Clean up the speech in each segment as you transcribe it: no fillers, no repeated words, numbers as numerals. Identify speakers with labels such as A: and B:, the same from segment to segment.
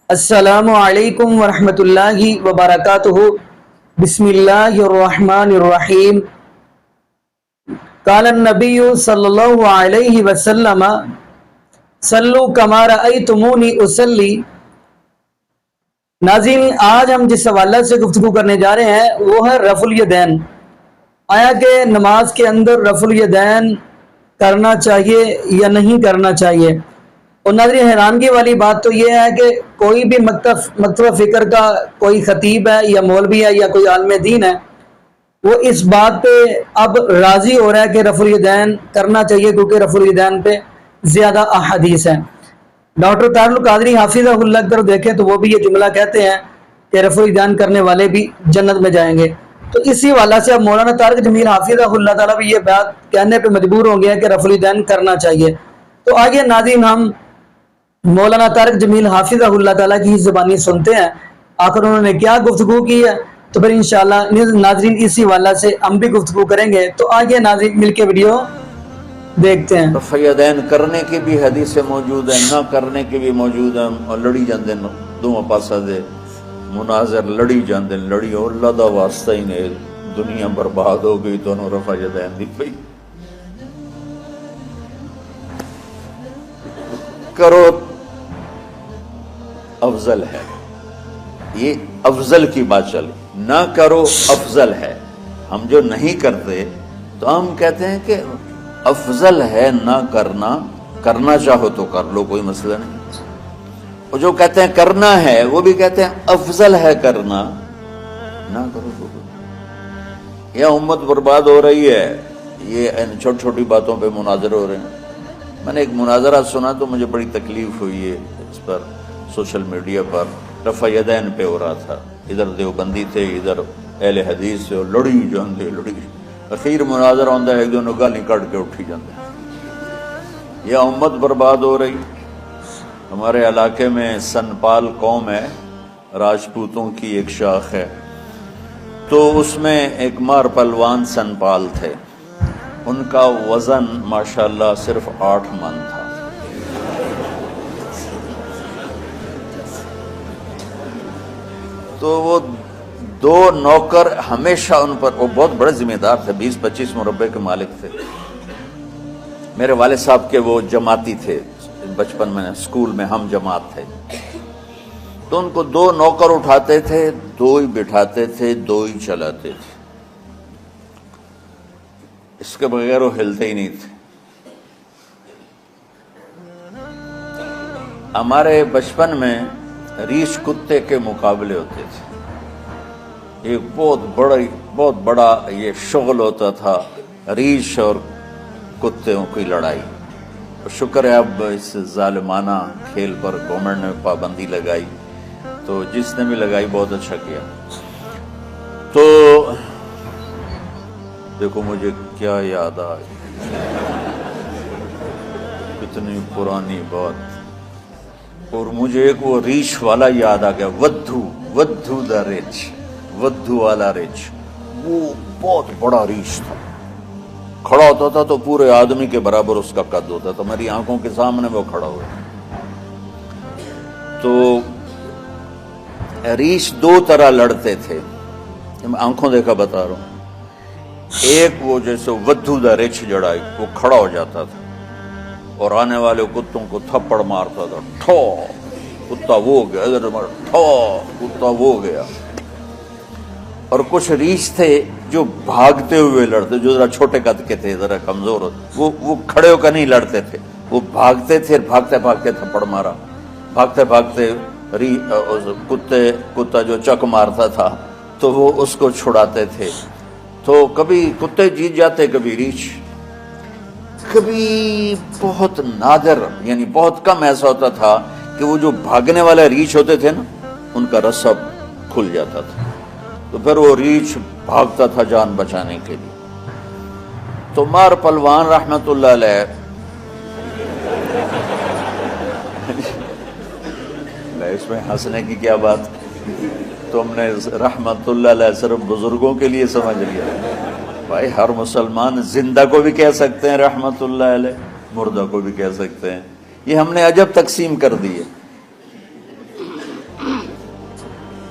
A: السلام علیکم ورحمۃ اللہ وبرکاتہ۔ بسم اللہ الرحمن الرحیم۔ قال النبی صلی اللہ علیہ وسلم صلو کما رأیتمونی اصلی۔ ناظرین، آج ہم جس حوالے سے گفتگو کرنے جا رہے ہیں وہ ہے رفع الیدین۔ آیا کہ نماز کے اندر رفع الیدین کرنا چاہیے یا نہیں کرنا چاہیے؟ اور ناظرین، حیرانگی والی بات تو یہ ہے کہ کوئی بھی مکتبہ فکر کا کوئی خطیب ہے یا مولوی ہے یا کوئی عالم دین ہے، وہ اس بات پہ اب راضی ہو رہا ہے کہ رفع الیدین کرنا چاہیے، کیونکہ رفع الیدین پہ زیادہ احادیث ہیں۔ ڈاکٹر طاہر القادری حافظہ اللہ کی طرف دیکھیں تو وہ بھی یہ جملہ کہتے ہیں کہ رفع الیدین کرنے والے بھی جنت میں جائیں گے۔ تو اسی والا سے اب مولانا طارق جمیل حافظہ اللہ تعالیٰ بھی یہ بات کہنے پہ مجبور ہو گیا کہ رفع الیدین کرنا چاہیے۔ تو آئیے ناظرین، ہم مولانا طارق جمیل حافظہ اللہ تعالیٰ کی زبانی سنتے ہیں آخر انہوں نے کیا گفتگو کی ہے، تو پھر انشاءاللہ ناظرین اسی والا سے ہم بھی گفتگو کریں گے۔ تو آئیے ناظرین مل کے ویڈیو دیکھتے ہیں۔
B: رفع الیدین کرنے کی بھی حدیثیں موجود ہیں، نہ کرنے کی بھی موجود ہیں، اور لڑی جاندے دونوں پاسا دے مناظر لڑی جاندے لڑی، اور اللہ دا واسطہ ہی نے دنیا برباد ہو گئی تو انہوں رفع الیدین دی پئی کرو افضل ہے۔ یہ افضل کی بات چلی، نہ کرو افضل ہے۔ ہم جو نہیں کرتے تو ہم کہتے ہیں کہ افضل ہے نہ کرنا، کرنا چاہو تو کر لو، کوئی مسئلہ نہیں۔ اور جو کہتے ہیں کرنا ہے وہ بھی کہتے ہیں افضل ہے کرنا، نہ کرو تو یہ امت برباد ہو رہی ہے۔ یہ چھوٹی چھوٹی باتوں پہ مناظر ہو رہے ہیں۔ میں نے ایک مناظرہ سنا تو مجھے بڑی تکلیف ہوئی ہے، اس پر سوشل میڈیا پر رفع الیدین پہ ہو رہا تھا، ادھر دیوبندی تھے ادھر اہل حدیث سے، اور لڑی جاندے لڑی، اخیر مناظرہ ہوندہ ہے ایک دونوں گالی کٹ کے اٹھی جاندے۔ یہ امت برباد ہو رہی۔ ہمارے علاقے میں سنپال قوم ہے، راجپوتوں کی ایک شاخ ہے، تو اس میں ایک مار پلوان سنپال تھے، ان کا وزن ماشاءاللہ صرف 8 من تھا۔ تو وہ 2 نوکر ہمیشہ ان پر، وہ بہت بڑے ذمہ دار تھے، 20-25 مربع کے مالک تھے۔ میرے والد صاحب کے وہ جماعتی تھے، بچپن میں اسکول میں ہم جماعت تھے، تو ان کو 2 نوکر اٹھاتے تھے، 2 ہی بٹھاتے تھے، 2 ہی چلاتے تھے، اس کے بغیر وہ ہلتے ہی نہیں تھے۔ ہمارے بچپن میں ریچھ کتے کے مقابلے ہوتے تھے، ایک بہت بڑا یہ شغل ہوتا تھا، ریچھ اور کتوں کی لڑائی۔ شکر ہے اب اس ظالمانہ کھیل پر گورنمنٹ نے پابندی لگائی، تو جس نے بھی لگائی بہت اچھا کیا۔ تو دیکھو مجھے کیا یاد آئی، کتنی پرانی بات۔ اور مجھے ایک وہ ریچھ والا یاد آ گیا، ودھو دا ریچھ، ودھو والا ریچھ، وہ بہت بڑا ریچھ تھا، کھڑا ہوتا تھا تو پورے آدمی کے برابر اس کا قد ہوتا تھا، میری آنکھوں کے سامنے وہ کھڑا ہوا۔ تو ریچھ 2 طرح لڑتے تھے، میں آنکھوں دیکھا بتا رہا ہوں۔ ایک وہ جیسے ودھو دا ریچھ جڑائی، وہ کھڑا ہو جاتا تھا اور آنے والے کتوں کو تھپڑ مارتا تھا، ٹھو کتا وہ گیا، ادھر ٹھو کتا وہ گیا۔ اور کچھ ریچھ تھے جو بھاگتے ہوئے لڑتے، جو ذرا چھوٹے قد کے تھے، ذرا کمزور ہوتے، وہ کھڑے ہو کر نہیں لڑتے تھے، وہ بھاگتے تھے، بھاگتے بھاگتے تھپڑ مارا، بھاگتے بھاگتے کتا جو چک مارتا تھا تو وہ اس کو چھڑاتے تھے۔ تو کبھی کتے جیت جاتے، کبھی ریچھ۔ کبھی بہت نادر، یعنی بہت کم ایسا ہوتا تھا کہ وہ جو بھاگنے والے ریچھ ہوتے تھے نا، ان کا رسا کھل جاتا تھا، تو پھر وہ ریچھ بھاگتا تھا جان بچانے کے لیے۔ تو مار پلوان رحمت اللہ علیہ، اس میں ہنسنے کی کیا بات، تم نے رحمت اللہ علیہ صرف بزرگوں کے لیے سمجھ لیا۔ بھائی ہر مسلمان زندہ کو بھی کہہ سکتے ہیں رحمت اللہ علیہ، مردہ کو بھی کہہ سکتے ہیں، یہ ہم نے عجب تقسیم کر دی ہے۔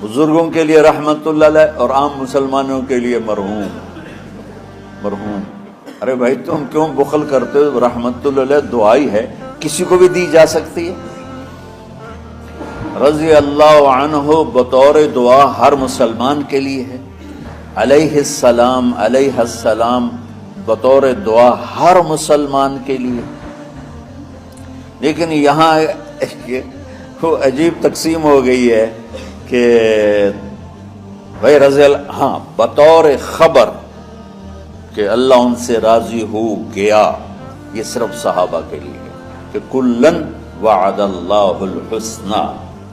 B: بزرگوں کے لیے رحمت اللہ علیہ اور عام مسلمانوں کے لیے مرحوم. ارے بھائی تم کیوں بخل کرتے ہو؟ رحمت اللہ علیہ دعائی ہے، کسی کو بھی دی جا سکتی ہے. رضی اللہ عنہ بطور دعا ہر مسلمان کے لیے ہے. علیہ السلام بطور دعا ہر مسلمان کے لیے. لیکن یہاں وہ عجیب تقسیم ہو گئی ہے کہ بھائی رضی اللہ، ہاں بطور خبر کہ اللہ ان سے راضی ہو گیا، یہ صرف صحابہ کے لیے ہے کہ کلن وعد اللہ الحسنى.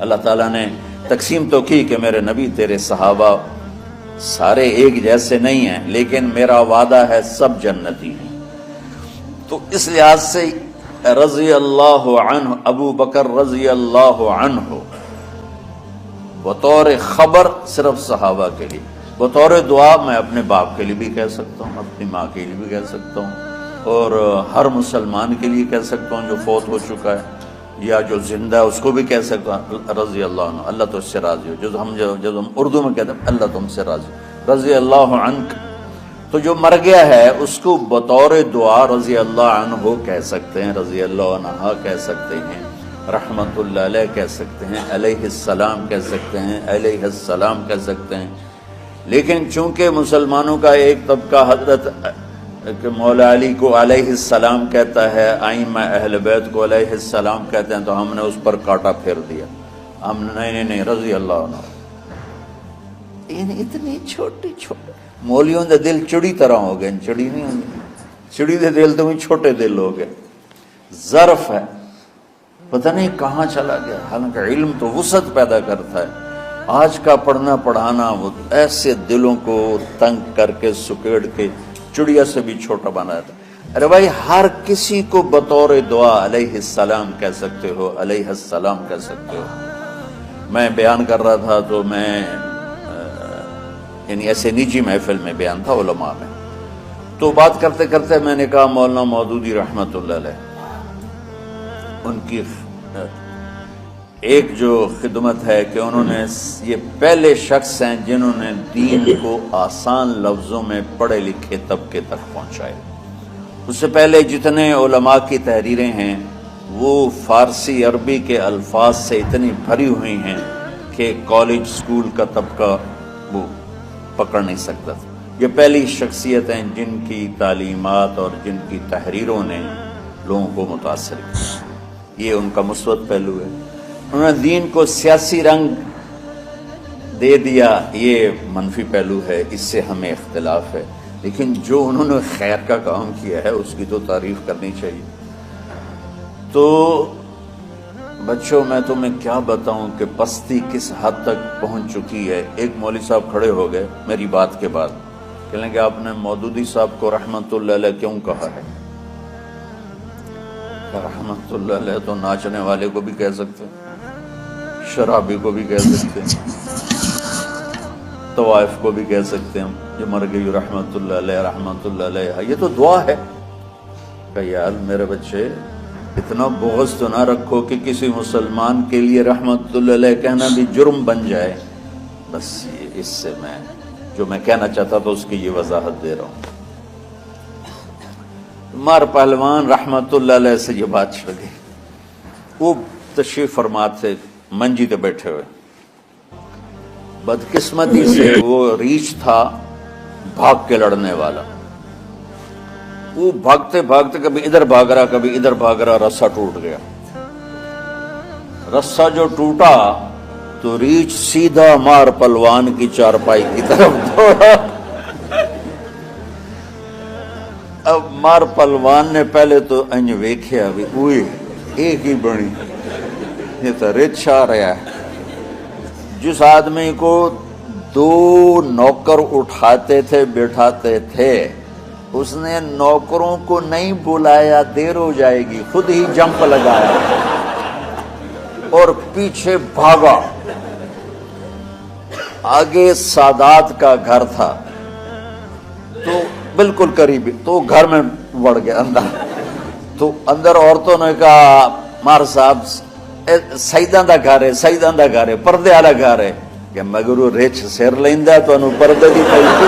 B: اللہ تعالیٰ نے تقسیم تو کی کہ میرے نبی تیرے صحابہ سارے ایک جیسے نہیں ہیں، لیکن میرا وعدہ ہے سب جنتی ہیں. تو اس لحاظ سے رضی اللہ عنہ، ابو بکر رضی اللہ عنہ بطور خبر صرف صحابہ کے لیے. بطور دعا میں اپنے باپ کے لیے بھی کہہ سکتا ہوں، اپنی ماں کے لیے بھی کہہ سکتا ہوں، اور ہر مسلمان کے لیے کہہ سکتا ہوں جو فوت ہو چکا ہے یا جو زندہ ہے اس کو بھی کہہ سکتا ہوں رضی اللہ عنہ، اللہ تو اس سے راضی ہو. جب ہم اردو میں کہتے ہیں اللہ تم سے راضی، رضی اللہ عنک. تو جو مر گیا ہے اس کو بطور دعا رضی اللہ عنہ کہہ سکتے ہیں، رضی اللہ عنہ کہہ سکتے ہیں، رحمت اللہ علیہ کہہ سکتے ہیں، علیہ السلام کہہ سکتے ہیں، علیہ السلام کہہ سکتے ہیں. لیکن چونکہ مسلمانوں کا ایک طبقہ حضرت مولا علی کو علیہ السلام کہتا ہے، ائمہ اہل بیت کو علیہ السلام کہتے ہیں، تو ہم نے اس پر کاٹا پھیر دیا. ہم نہیں رضی اللہ عنہ. اتنی چھوٹی مولیوں دے دل چڑی طرح ہو گئے. چڑی نہیں ہوگی، چڑی دے دل تو چھوٹے دل ہو گئے. ظرف ہے، پتہ نہیں کہاں چلا گیا. حالانکہ علم تو وسعت پیدا کرتا ہے. آج کا پڑھنا پڑھانا وہ ایسے دلوں کو تنگ کر کے سکیڑ کے چڑیا سے بھی چھوٹا بنا دیتا. ارے بھائی ہر کسی کو بطور دعا علیہ السلام کہہ سکتے ہو، علیہ السلام کہہ سکتے ہو. میں بیان کر رہا تھا تو میں یعنی ایسے نجی محفل میں بیان تھا علماء میں، تو بات کرتے کرتے میں نے کہا مولانا مودودی رحمت اللہ علیہ، ان کی ایک جو خدمت ہے کہ انہوں نے یہ پہلے شخص ہیں جنہوں نے دین کو آسان لفظوں میں پڑھے لکھے طبقے تک پہنچائے. اس سے پہلے جتنے علماء کی تحریریں ہیں وہ فارسی عربی کے الفاظ سے اتنی بھری ہوئی ہیں کہ کالج سکول کا طبقہ وہ پکڑ نہیں سکتا. یہ پہلی شخصیت ہیں جن کی تعلیمات اور جن کی تحریروں نے لوگوں کو متاثر کیا. یہ ان کا مثبت پہلو ہے. انہوں نے دین کو سیاسی رنگ دے دیا، یہ منفی پہلو ہے، اس سے ہمیں اختلاف ہے. لیکن جو انہوں نے خیر کا کام کیا ہے اس کی تو تعریف کرنی چاہیے. تو بچوں میں تمہیں کیا بتاؤں کہ پستی کس حد تک پہنچ چکی ہے. ایک مولوی صاحب کھڑے ہو گئے میری بات کے بعد، کہنے کہ آپ نے مودودی صاحب کو رحمت اللہ علیہ کیوں کہا ہے؟ رحمت اللہ علیہ تو ناچنے والے کو بھی کہہ سکتے ہیں، شرابی کو بھی کہہ سکتے ہیں، طوائف کو بھی کہہ سکتے ہیں جو مر گئی رحمت اللہ علیہ رحمت اللہ علیہ. یہ تو دعا ہے. کہ یار میرے بچے اتنا بغض تو نہ رکھو کہ کسی مسلمان کے لیے رحمت اللہ علیہ کہنا بھی جرم بن جائے. بس اس سے میں جو میں کہنا چاہتا تھا اس کی یہ وضاحت دے رہا ہوں. مار پہلوان رحمت اللہ علیہ سے یہ بات چھڑ گئی. وہ تشریف فرما تھے منجی پہ بیٹھے ہوئے. بدقسمتی سے وہ ریچھ تھا بھاگ کے لڑنے والا. وہ بھاگتے بھاگتے کبھی ادھر بھاگ رہا کبھی ادھر بھاگ رہا، رسہ ٹوٹ گیا. رسہ جو ٹوٹا تو ریچھ سیدھا مار پہلوان کی چارپائی کی طرف دوڑا. اب مار پہلوان نے پہلے تو انج ویکھیا بھی اوئے ایک ہی بنی، یہ تو رچھ آ رہا ہے. جس آدمی کو 2 نوکر اٹھاتے تھے بٹھاتے تھے اس نے نوکروں کو نہیں بلایا، دیر ہو جائے گی، خود ہی جمپ لگایا اور پیچھے بھاگا. آگے سادات کا گھر تھا تو بالکل قریب، تو گھر میں بڑھ گیا اندر. تو اندر عورتوں نے کہا مار صاحب سیداں دا گھر ہے، سیداں دا گھر ہے، پردے والا گھر ہے. کہ مگر وہ ریچھ سیر لیندہ تو انہوں پردہ دی پہلتی.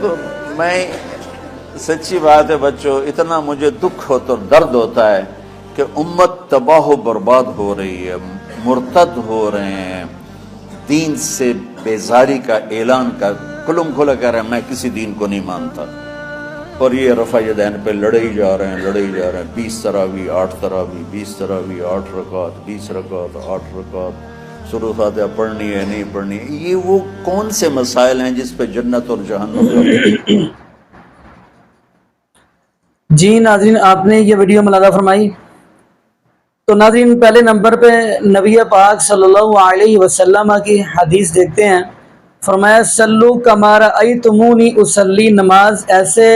B: تو میں سچی بات ہے بچوں، اتنا مجھے دکھ ہوتا درد ہوتا ہے کہ امت تباہ و برباد ہو رہی ہے، مرتد ہو رہے ہیں، دین سے بیزاری کا اعلان کر کھلم کھلا کہہ رہے ہیں میں کسی دین کو نہیں مانتا، اور یہ رفع یدین پہ لڑے ہی جا رہے ہیں. 20 تراویح 8 تراویح 20 تراویح 8 رکعات 20 رکعات 8 رکعات، سورۃ فاتحہ پڑھنی ہے نہیں پڑھنی ہے. یہ وہ کون سے مسائل ہیں جس پہ جنت اور جہنم؟
A: جی ناظرین، آپ نے یہ ویڈیو ملاحظہ فرمائی. تو ناظرین پہلے نمبر پہ نبی پاک صلی اللہ علیہ وسلم کی حدیث دیکھتے ہیں. فرمایا صلو کما رأیتمونی اصلی، نماز ایسے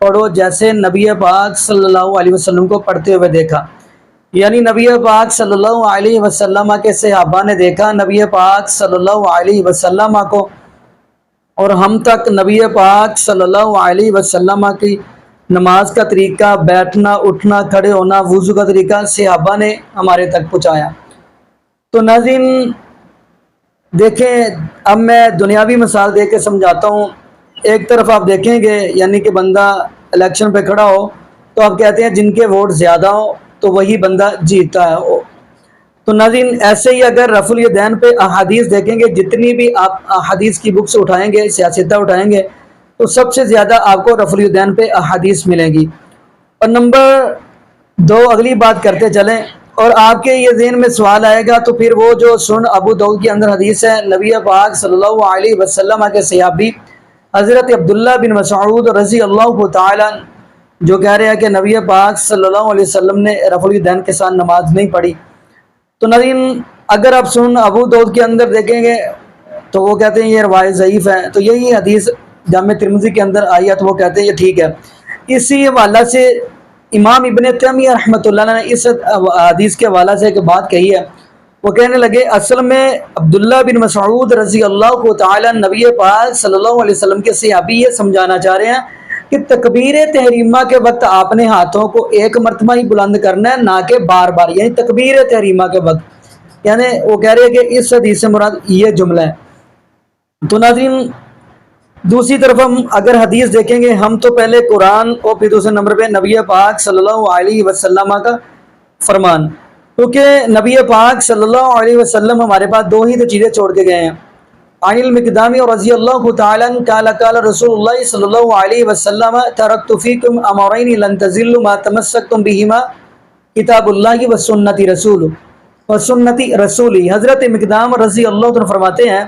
A: پڑھو جیسے نبی پاک صلی اللہ علیہ وسلم کو پڑھتے ہوئے دیکھا. یعنی نبی پاک صلی اللہ علیہ وسلم کے صحابہ نے دیکھا نبی پاک صلی اللہ علیہ وسلم کو، اور ہم تک نبی پاک صلی اللہ علیہ وسلم کی نماز کا طریقہ، بیٹھنا اٹھنا کھڑے ہونا وضو کا طریقہ صحابہ نے ہمارے تک پہنچایا. تو ناظرین دیکھیں، اب میں دنیاوی مثال دے کے سمجھاتا ہوں. ایک طرف آپ دیکھیں گے یعنی کہ بندہ الیکشن پہ کھڑا ہو تو آپ کہتے ہیں جن کے ووٹ زیادہ ہوں تو وہی بندہ جیتا ہے. تو ناظرین ایسے ہی اگر رفع الیدین پہ احادیث دیکھیں گے، جتنی بھی آپ احادیث کی بکس اٹھائیں گے، سیاستہ اٹھائیں گے، تو سب سے زیادہ آپ کو رفع الیدین پہ احادیث ملیں گی. اور نمبر 2 اگلی بات کرتے چلیں، اور آپ کے یہ ذہن میں سوال آئے گا تو پھر وہ جو سنن ابو داؤد کے اندر حدیث ہے، نبی پاک صلی اللہ علیہ وسلم کے صحابی حضرت عبداللہ بن مسعود رضی اللہ تعالیٰ جو کہہ رہے ہیں کہ نبی پاک صلی اللہ علیہ وسلم نے رفع الیدین کے ساتھ نماز نہیں پڑھی. تو ناظرین اگر آپ سنن ابو داؤد کے اندر دیکھیں گے تو وہ کہتے ہیں یہ روایت ضعیف ہے. تو یہی حدیث جامع ترمذی کے اندر آئی ہے تو وہ کہتے ہیں یہ ٹھیک ہے. اسی حوالہ سے امام ابن تیمیہ رحمۃ اللہ نے اس حدیث کے حوالہ سے ایک بات کہی ہے. وہ کہنے لگے اصل میں عبداللہ بن مسعود رضی اللہ تعالیٰ نبی پاک صلی اللہ علیہ وسلم کے صحابی یہ سمجھانا چاہ رہے ہیں کہ تکبیر تحریمہ کے وقت آپ نے ہاتھوں کو ایک مرتبہ ہی بلند کرنا ہے، نہ کہ بار بار، یعنی تکبیر تحریمہ کے وقت. یعنی وہ کہہ رہے ہیں کہ اس حدیث سے مراد یہ جملہ ہے. تو ناظرین دوسری طرف ہم اگر حدیث دیکھیں گے، ہم تو پہلے قرآن اور پھر دوسرے نمبر پہ نبی پاک صلی اللہ علیہ وسلم کا فرمان، کیونکہ نبی پاک صلی اللہ علیہ وسلم ہمارے پاس 2 ہی تو چیزیں چھوڑ کے گئے ہیں. عن المقدام رضی اللہ تعالیٰ قال قال رسول اللہ صلی اللہ علیہ وسلم ترکت فیکم امرین لن تضلوا ما تمسکتم بہما کتاب اللہ وسنتی رسولی. حضرت مقدام رضی اللہ عنہ فرماتے ہیں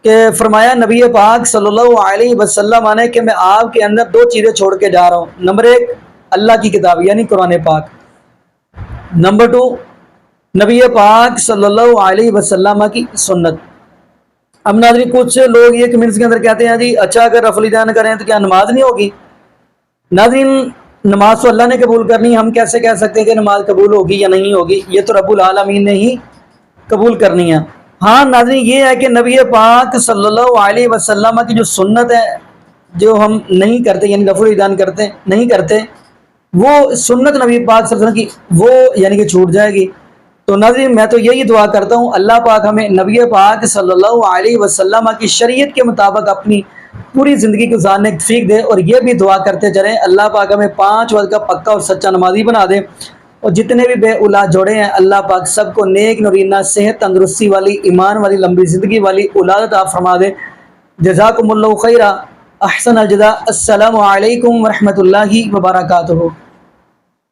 A: کہ فرمایا نبی پاک صلی اللہ علیہ وسلم نے کہ میں آپ کے اندر 2 چیزیں چھوڑ کے جا رہا ہوں. نمبر 1 اللہ کی کتاب یعنی قرآن پاک، نمبر 2 نبی پاک صلی اللہ علیہ وسلم کی سنت. اب ناظرین کچھ لوگ یہ کمنٹس کے اندر کہتے ہیں جی اچھا اگر رفع الیدین کریں تو کیا نماز نہیں ہوگی؟ ناظرین نماز تو اللہ نے قبول کرنی، ہم کیسے کہہ سکتے ہیں کہ نماز قبول ہوگی یا نہیں ہوگی؟ یہ تو رب العالمین نے ہی قبول کرنی ہے. ہاں ناظرین یہ ہے کہ نبی پاک صلی اللہ علیہ وسلم کی جو سنت ہے جو ہم نہیں کرتے، یعنی رفع الیدین کرتے نہیں کرتے، وہ سنت نبی پاک صلی اللہ علیہ وسلم کی وہ یعنی کہ چھوٹ جائے گی. تو ناظرین میں تو یہی دعا کرتا ہوں اللہ پاک ہمیں نبی پاک صلی اللہ علیہ وسلم کی شریعت کے مطابق اپنی پوری زندگی گزارنے کی توفیق دے، اور یہ بھی دعا کرتے چلیں اللہ پاک ہمیں 5 وقت کا پکا اور سچا نمازی بنا دے، اور جتنے بھی بے اولاد جوڑے ہیں اللہ پاک سب کو نیک نورینہ صحت تندرستی والی ایمان والی لمبی زندگی والی اولاد عطا فرما دے. جزاکم اللہ خیرہ، احسن الجزاء. السلام علیکم ورحمۃ اللہ وبرکاتہ.